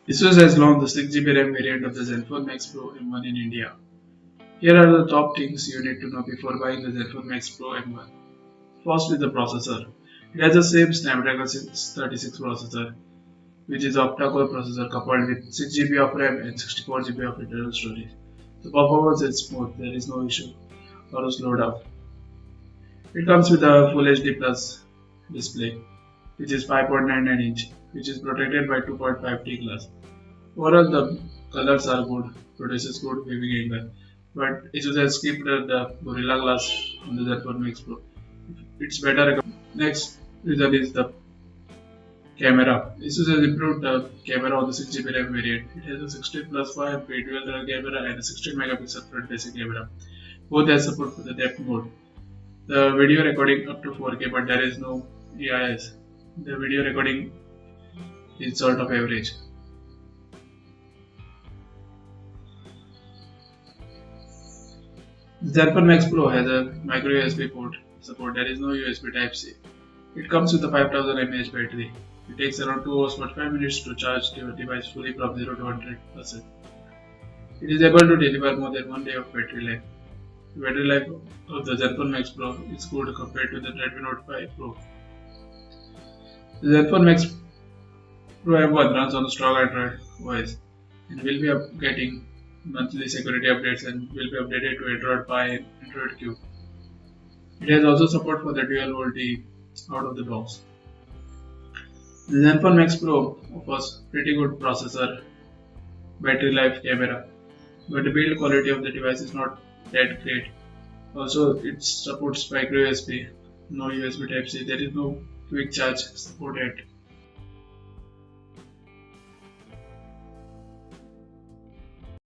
Asus has launched the 6GB RAM variant of the Zenfone Max Pro M1 in India. Here are the top things you need to know before buying the Zenfone Max Pro M1. First is the processor. It has the same Snapdragon 636 processor, which is octa-core processor coupled with 6GB of RAM and 64GB of internal storage. The performance is smooth, there is no issue or a slowdown. It comes with a Full HD Plus display, which is 5.99 inch, which is protected by 2.5T glass. Overall, the colors are good, produces good viewing angle, but Asus has skipped the Gorilla Glass on the Zenfone Max Pro. It's better. Next reason is the camera. Asus has improved the camera on the 6GB RAM variant. It has a 16 plus 5 dual camera and a 16 megapixel front facing camera. Both have support for the depth mode. The video recording up to 4K, but there is no EIS. The video recording is sort of average. Zenfone Max Pro has a micro USB port support. There is no USB Type-C. It comes with a 5000 mAh battery. It takes around 2 hours 45 minutes to charge your device fully from 0 to 100%. It is able to deliver more than 1 day of battery life. The battery life of the Zenfone Max Pro is good compared to the Redmi Note 5 Pro. The Zenfone Max Pro M1 runs on a strong Android OS and will be getting monthly security updates and will be updated to Android Pie and Android Q. It has also support for the dual VoLTE out of the box. The Zenfone Max Pro offers pretty good processor, battery life, camera, but the build quality of the device is not that great. Also, it supports micro USB, no USB Type-C. There is no quick charge support yet.